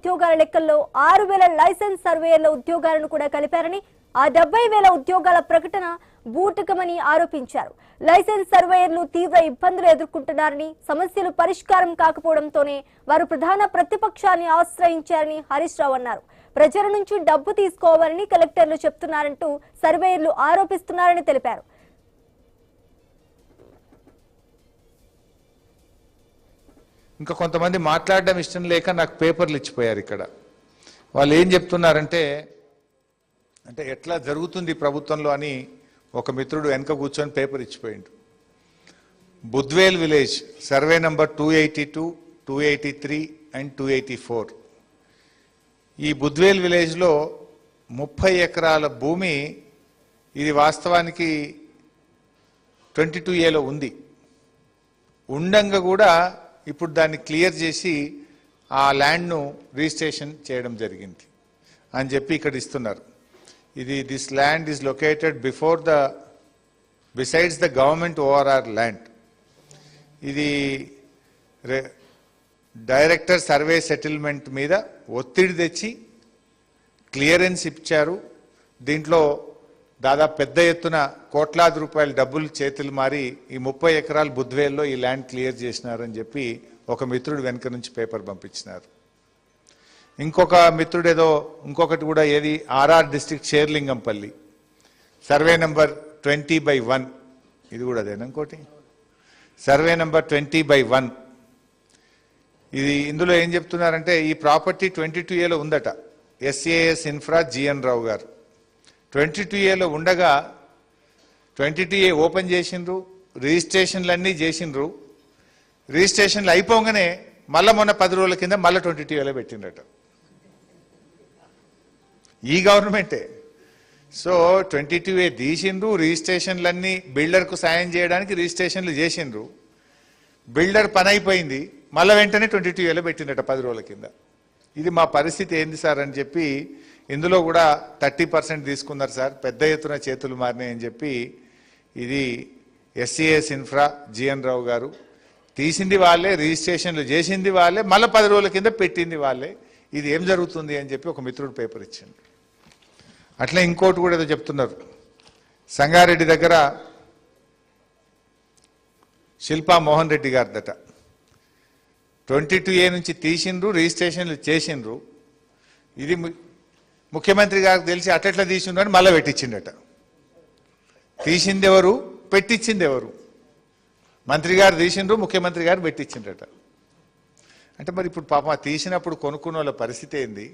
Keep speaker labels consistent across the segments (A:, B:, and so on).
A: ఉద్యోగాల లెక్కల్లో 6,000 లైసెన్స్ సర్వేయర్ల ఉద్యోగాలను కూడా కలిపారని, ఆ 70,000 ఉద్యోగాల ప్రకటన బూటకమని ఆరోపించారు. లైసెన్స్ సర్వేయర్లు తీవ్ర ఇబ్బందులు ఎదుర్కొంటున్నారని, సమస్యలు పరిష్కారం కాకపోవడంతోనే వారు ప్రధాన ప్రతిపక్షాన్ని ఆశ్రయించారని హరీష్ రావు అన్నారు. ప్రజల నుంచి డబ్బు తీసుకోవాలని కలెక్టర్లు చెప్తున్నారంటూ సర్వేయర్లు ఆరోపిస్తున్నారని తెలిపారు.
B: ఇంకా కొంతమంది మాట్లాడడం ఇష్టం లేక నాకు పేపర్లు ఇచ్చిపోయారు. ఇక్కడ వాళ్ళు ఏం చెప్తున్నారంటే అంటే ఎట్లా జరుగుతుంది ప్రభుత్వంలో అని ఒక మిత్రుడు వెనక కూర్చొని పేపర్ ఇచ్చిపోయిండు. Budvel village survey number 282, 283 and 284. ఈ బుద్వేల్ విలేజ్లో 30 ఎకరాల భూమి ఇది వాస్తవానికి 22A ఉంది. ఉండంగా కూడా ఇప్పుడు దాన్ని క్లియర్ చేసి ఆ ల్యాండ్ను రిజిస్ట్రేషన్ చేయడం జరిగింది అని చెప్పి ఇక్కడ ఇస్తున్నారు. ఇది this land is located besides the government ORR land. ఇది డైరెక్టర్ సర్వే సెటిల్మెంట్ మీద ఒత్తిడి తెచ్చి క్లియరెన్స్ ఇచ్చారు. దీంట్లో దాదాపు పెద్ద ఎత్తున కోట్లాది రూపాయల డబ్బులు చేతులు మారి ఈ 30 ఎకరాలు బుద్వేల్లో ఈ ల్యాండ్ క్లియర్ చేసినారని చెప్పి ఒక మిత్రుడు వెనక నుంచి పేపర్ పంపించినారు. ఇంకొక మిత్రుడు ఏదో ఇంకొకటి కూడా ఏది RR district Serilingampally survey number 20/1 ఇది కూడా అదేనా ఇంకోటి సర్వే నంబర్ 20/1. ఇది ఇందులో ఏం చెప్తున్నారంటే ఈ ప్రాపర్టీ 22Aలో ఉందట. SAS ఇన్ఫ్రా GN రావు గారు 22Aలో ఉండగా 22A ఓపెన్ చేసిండ్రు, రిజిస్ట్రేషన్లన్నీ చేసిండ్రు. రిజిస్ట్రేషన్లు అయిపోగానే మళ్ళీ మొన్న 10 రోజుల కింద మళ్ళీ 22Aలో పెట్టిండ్రట ఈ గవర్నమెంటే. సో 22A తీసిండ్రు, రిజిస్ట్రేషన్లన్నీ బిల్డర్కు సాయం చేయడానికి రిజిస్ట్రేషన్లు చేసిండ్రు. బిల్డర్ పని అయిపోయింది, మళ్ళీ వెంటనే 22Aలో పెట్టిండట 10 రోజుల కింద. ఇది మా పరిస్థితి ఏంది సార్ అని చెప్పి ఇందులో కూడా 30% తీసుకున్నారు సార్, పెద్ద ఎత్తున చేతులు మారినాయి అని చెప్పి. ఇది SAS ఇన్ఫ్రా GN రావు గారు తీసింది వాళ్ళే, రిజిస్ట్రేషన్లు చేసింది వాళ్ళే, మళ్ళీ 10 రోజుల కింద పెట్టింది వాళ్ళే. ఇది ఏం జరుగుతుంది అని చెప్పి ఒక మిత్రుడు పేపర్ ఇచ్చిండు. అట్లా ఇంకోటి కూడా ఏదో చెప్తున్నారు. సంగారెడ్డి దగ్గర శిల్పా మోహన్ రెడ్డి గారిదట 22A నుంచి తీసిండ్రు, రిజిస్ట్రేషన్లు చేసిండ్రు. ఇది ముఖ్యమంత్రి గారికి తెలిసి అట్లా తీసిండ్రు అని మళ్ళీ పెట్టించిండట. తీసింది ఎవరు, పెట్టించింది ఎవరు? మంత్రి గారు తీసిండ్రు, ముఖ్యమంత్రి గారు పెట్టించిండట. అంటే మరి ఇప్పుడు పాపం తీసినప్పుడు కొనుక్కున్న వాళ్ళ పరిస్థితి ఏంది,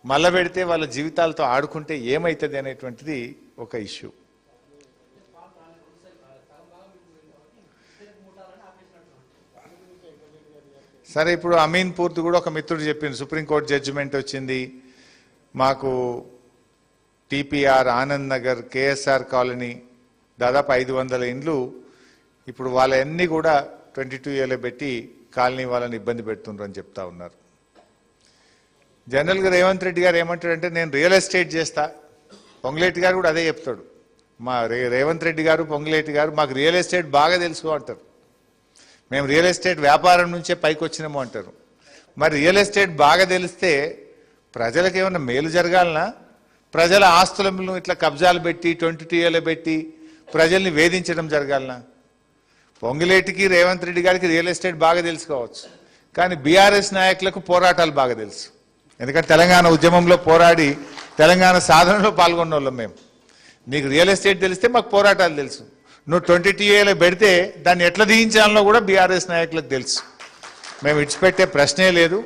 B: మళ్ళీ పెడితే వాళ్ళ జీవితాలతో ఆడుకుంటే ఏమవుతుంది అనేటువంటిది ఒక ఇష్యూ. సరే, ఇప్పుడు అమీన్పూర్ది కూడా ఒక మిత్రుడు చెప్పింది, సుప్రీంకోర్టు జడ్జిమెంట్ వచ్చింది, మాకు TPR Anand Nagar KSR colony దాదాపు 500 ఇండ్లు ఇప్పుడు వాళ్ళన్నీ కూడా 22Aలో పెట్టి కాలనీ వాళ్ళని ఇబ్బంది పెడుతుండ్రు అని చెప్తా ఉన్నారు. జనరల్గా రేవంత్ రెడ్డి గారు ఏమంటాడంటే నేను రియల్ ఎస్టేట్ చేస్తా, పొంగులేటి గారు కూడా అదే చెప్తాడు. మా రేవంత్ రెడ్డి గారు పొంగులేటి గారు మాకు రియల్ ఎస్టేట్ బాగా తెలుసు అంటారు. మేము రియల్ ఎస్టేట్ వ్యాపారం నుంచే పైకి వచ్చినాము అంటారు. మరి రియల్ ఎస్టేట్ బాగా తెలిస్తే ప్రజలకు ఏమన్నా మేలు జరగాలనా? ప్రజల ఆస్తులను ఇట్లా కబ్జాలు పెట్టి 22Aలో పెట్టి ప్రజల్ని వేధించడం జరగాలనా? పొంగులేటికి రేవంత్ రెడ్డి గారికి రియల్ ఎస్టేట్ బాగా తెలుసుకోవచ్చు, కానీ BRS నాయకులకు పోరాటాలు బాగా తెలుసు. ఎందుకంటే తెలంగాణ ఉద్యమంలో పోరాడి తెలంగాణ సాధనలో పాల్గొన్న వాళ్ళం మేము. నీకు రియల్ ఎస్టేట్ తెలిస్తే మాకు పోరాటాలు తెలుసు. నువ్వు 22Aలో పెడితే దాన్ని ఎట్లా దించాలనో కూడా BRS నాయకులకు తెలుసు. మేము విడిచిపెట్టే ప్రశ్నే లేదు.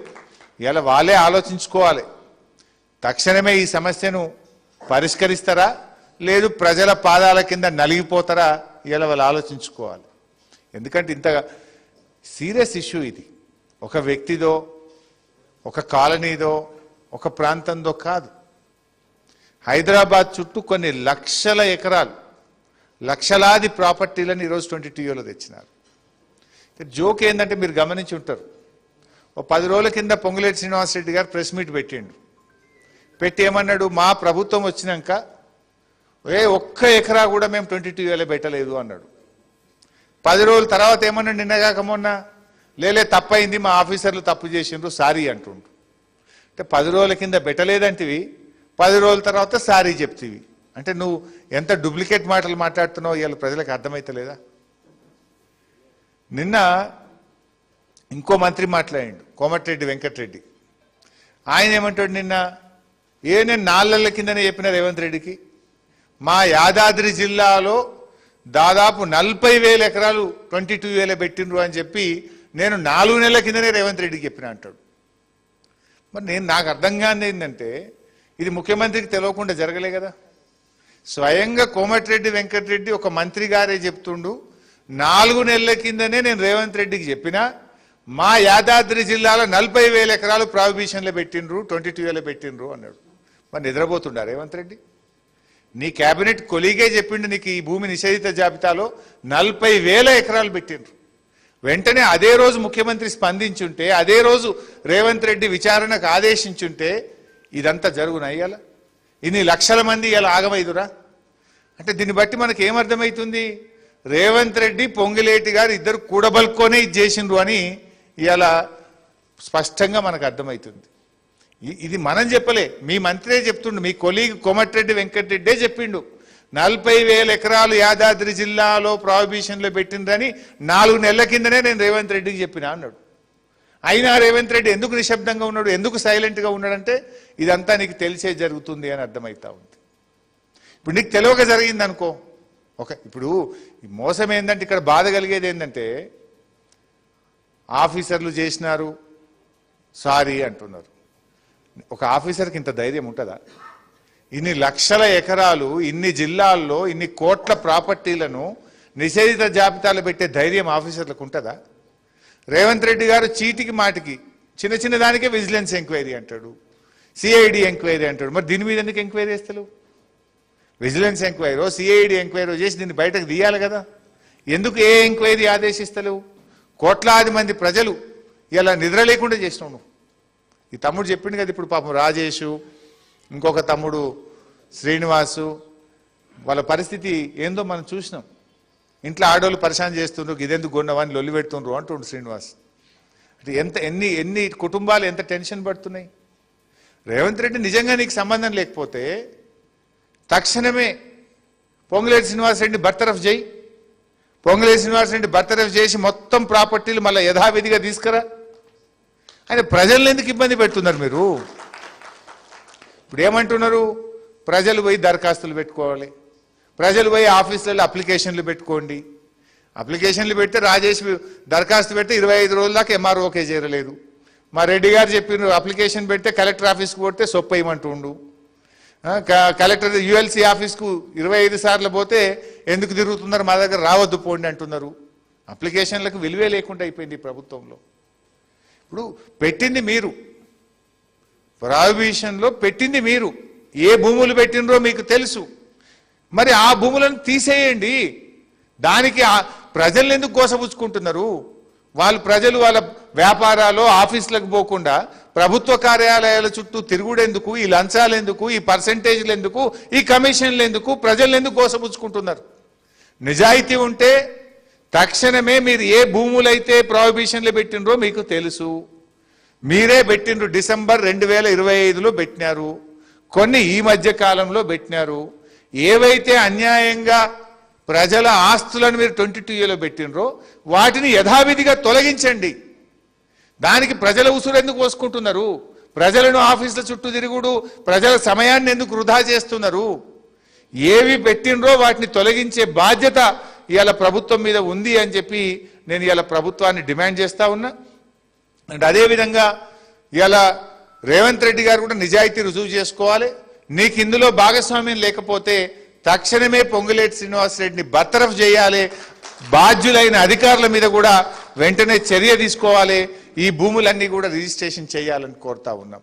B: ఇలా వాళ్ళే ఆలోచించుకోవాలి, తక్షణమే ఈ సమస్యను పరిష్కరిస్తారా లేదు ప్రజల పాదాల కింద నలిగిపోతారా, ఇలా వాళ్ళు ఆలోచించుకోవాలి. ఎందుకంటే ఇంత సీరియస్ ఇష్యూ ఇది. ఒక వ్యక్తిదో, ఒక కాలనీదో, ఒక ప్రాంతందో కాదు. హైదరాబాద్ చుట్టూ కొన్ని లక్షల ఎకరాలు, లక్షలాది ప్రాపర్టీలను ఈరోజు 22Aలో తెచ్చినారు. జోక్ ఏంటంటే మీరు గమనించి ఉంటారు, ఓ 10 రోజుల కింద పొంగులేటి శ్రీనివాసరెడ్డి గారు ప్రెస్ మీట్ పెట్టిండు. పెట్టి ఏమన్నాడు, మా ప్రభుత్వం వచ్చినాక ఒక్క ఎకరా కూడా మేము 22Aలో పెట్టలేదు అన్నాడు. 10 రోజుల తర్వాత ఏమన్నాడు, నిన్నగాక మొన్న లేలే తప్పైంది, మా ఆఫీసర్లు తప్పు చేసిండ్రు, సారీ అంటుండ్రు. అంటే 10 రోజుల కింద పెట్టలేదంటివి, 10 రోజుల తర్వాత సారీ చెప్తివి. అంటే నువ్వు ఎంత డూప్లికేట్ మాటలు మాట్లాడుతున్నావు ఇవాళ ప్రజలకు అర్థమైతలేదా? నిన్న ఇంకో మంత్రి మాట్లాడిండు, కోమటిరెడ్డి వెంకటరెడ్డి. ఆయన ఏమంటాడు నిన్న, నేను 4 నెలల కిందనే చెప్పిన రేవంత్ రెడ్డికి, మా యాదాద్రి జిల్లాలో దాదాపు 40,000 ఎకరాలు 22,000 పెట్టిండ్రు అని చెప్పి నేను 4 నెలల కిందనే రేవంత్ రెడ్డికి చెప్పిన అంటాడు. మరి నాకు అర్థం కాని ఏంటంటే, ఇది ముఖ్యమంత్రికి తెలియకుండా జరగలే కదా. స్వయంగా కోమటిరెడ్డి వెంకటరెడ్డి ఒక మంత్రి గారే చెప్తుండు, 4 నెలల కిందనే నేను రేవంత్ రెడ్డికి చెప్పినా మా యాదాద్రి జిల్లాలో 40,000 ఎకరాలు ప్రాహిబిషన్లో పెట్టిండ్రు, 22,000 పెట్టిండ్రు అన్నాడు. మరి నిద్రపోతుండా రేవంత్ రెడ్డి? నీ కేబినెట్ కొలీగే చెప్పిండు నీకు ఈ భూమి నిషేధిత జాబితాలో 40,000 ఎకరాలు పెట్టిండ్రు. వెంటనే అదే రోజు ముఖ్యమంత్రి స్పందించుంటే, అదే రోజు రేవంత్ రెడ్డి విచారణకు ఆదేశించుంటే ఇదంతా జరుగునయ్యాల. ఇన్ని లక్షల మంది ఇలా ఆగమైదురా. అంటే దీన్ని బట్టి మనకి ఏమర్థమవుతుంది, రేవంత్ రెడ్డి పొంగిలేటి గారు ఇద్దరు కూడబలుకొనే ఇది చేసిండ్రు అని ఇలా స్పష్టంగా మనకు అర్థమవుతుంది. ఇది మనం చెప్పలే, మీ మంత్రే చెప్తుండు, మీ కొలీగ్ కోమటిరెడ్డి వెంకటరెడ్డే చెప్పిండు 40,000 ఎకరాలు యాదాద్రి జిల్లాలో ప్రాహిబిషన్లో పెట్టిండ్రని 4 నెలల కిందనే నేను రేవంత్ రెడ్డికి చెప్పినా అన్నాడు. అయినా రేవంత్ రెడ్డి ఎందుకు నిశ్శబ్దంగా ఉన్నాడు, ఎందుకు సైలెంట్గా ఉన్నాడంటే ఇదంతా నీకు తెలిసే జరుగుతుంది అని అర్థమవుతా ఉంది. ఇప్పుడు నీకు తెలియక జరిగింది అనుకో, ఇప్పుడు ఈ మోసం ఏంటంటే, ఇక్కడ బాధ కలిగేది ఏంటంటే, ఆఫీసర్లు చేసినారు సారీ అంటున్నారు. ఒక ఆఫీసర్కి ఇంత ధైర్యం ఉంటుందా? ఇన్ని లక్షల ఎకరాలు, ఇన్ని జిల్లాల్లో, ఇన్ని కోట్ల ప్రాపర్టీలను నిషేధిత జాబితాలో పెట్టే ధైర్యం ఆఫీసర్లకు ఉంటుందా? రేవంత్ రెడ్డి గారు చీటికి మాటికి చిన్న చిన్న దానికే విజిలెన్స్ ఎంక్వైరీ అంటాడు, సిఐడి ఎంక్వైరీ అంటాడు. మరి దీని మీద ఎందుకు ఎంక్వైరీ చేస్తలేవు? విజిలెన్స్ ఎంక్వైరీ, సిఐడి ఎంక్వైరీ చేసి దీన్ని బయటకు తీయాలి కదా. ఎందుకు ఏ ఎంక్వైరీ ఆదేశిస్తలేవు? కోట్లాది మంది ప్రజలు ఇలా నిద్ర లేకుండా చేసినావు నువ్వు. ఈ తమ్ముడు చెప్పిండు కదా ఇప్పుడు, పాపం రాజేషు, ఇంకొక తమ్ముడు శ్రీనివాసు, వాళ్ళ పరిస్థితి ఏందో మనం చూసినాం. ఇంట్లో ఆడోళ్ళు పరిశాన్ చేస్తుండ్రు, ఇదెందుకు కొన్నవాన్ని లొల్లి పెడుతుండ్రు అంటుండ్రు శ్రీనివాస్. అంటే ఎన్ని కుటుంబాలు ఎంత టెన్షన్ పడుతున్నాయి. రేవంత్ రెడ్డి నిజంగా నీకు సంబంధం లేకపోతే తక్షణమే పొంగులేటి శ్రీనివాసరెడ్డి బర్తరఫ్ చేయి. పొంగులేటి శ్రీనివాసరెడ్డి బర్తరఫ్ చేసి మొత్తం ప్రాపర్టీలు మళ్ళీ యథావిధిగా తీసుకురా. ఆయన ప్రజలను ఎందుకు ఇబ్బంది పెడుతున్నారు మీరు? ఇప్పుడు ఏమంటున్నారు, ప్రజలు పోయి దరఖాస్తులు పెట్టుకోవాలి, ప్రజలు పోయి ఆఫీసులలో అప్లికేషన్లు పెట్టుకోండి. అప్లికేషన్లు పెడితే రాజేష్ దరఖాస్తు పెడితే 25 రోజుల దాకా ఎంఆర్ఓకే చేరలేదు. మా రెడ్డి గారు చెప్పిన అప్లికేషన్ పెడితే కలెక్టర్ ఆఫీస్కి పోతే సొప్పేయమంటుండు. కలెక్టర్ యుఎల్సి ఆఫీస్కు 25 సార్లు పోతే ఎందుకు తిరుగుతున్నారు, మా దగ్గర రావద్దు పోండి అంటున్నారు. అప్లికేషన్లకు విలువే లేకుండా అయిపోయింది ప్రభుత్వంలో. ఇప్పుడు పెట్టింది మీరు, ప్రాహిబిషన్లో పెట్టింది మీరు, ఏ భూములు పెట్టినరో మీకు తెలుసు. మరి ఆ భూములను తీసేయండి. దానికి ప్రజలను ఎందుకు కోసపుచ్చుకుంటున్నారు? ప్రజలు వాళ్ళ వ్యాపారాలు ఆఫీసులకు పోకుండా ప్రభుత్వ కార్యాలయాల చుట్టూ తిరుగుడెందుకు, ఈ లంచాలు ఎందుకు, ఈ పర్సెంటేజ్లు ఎందుకు, ఈ కమిషన్లు ఎందుకు, ప్రజలను ఎందుకు కోసపుచ్చుకుంటున్నారు? నిజాయితీ ఉంటే తక్షణమే మీరు ఏ భూములైతే ప్రాహిబిషన్లు పెట్టినరో మీకు తెలుసు. మీరే పెట్టినరు, డిసెంబర్ 2025లో పెట్టినారు, కొన్ని ఈ మధ్య కాలంలో పెట్టినారు. ఏవైతే అన్యాయంగా ప్రజల ఆస్తులను మీరు 22లో పెట్టినరో వాటిని యథావిధిగా తొలగించండి. దానికి ప్రజల ఉసురు ఎందుకు పోసుకుంటున్నారు? ప్రజలను ఆఫీసుల చుట్టూ తిరుగుడు, ప్రజల సమయాన్ని ఎందుకు వృధా చేస్తున్నారు? ఏవి పెట్టినరో వాటిని తొలగించే బాధ్యత ఇవాళ ప్రభుత్వం మీద ఉంది అని చెప్పి నేను ఇవాళ ప్రభుత్వాన్ని డిమాండ్ చేస్తా ఉన్నా. అండ్ అదేవిధంగా ఇవాళ రేవంత్ రెడ్డి గారు కూడా నిజాయితీ రుజువు చేసుకోవాలి. నీకు ఇందులో భాగస్వామ్యం లేకపోతే తక్షణమే పొంగులేటి శ్రీనివాసరెడ్డిని బర్తరఫ్ చేయాలి. బాధ్యులైన అధికారుల మీద కూడా వెంటనే చర్య తీసుకోవాలి. ఈ భూములన్నీ కూడా రిజిస్ట్రేషన్ చేయాలని కోరుతా ఉన్నాం.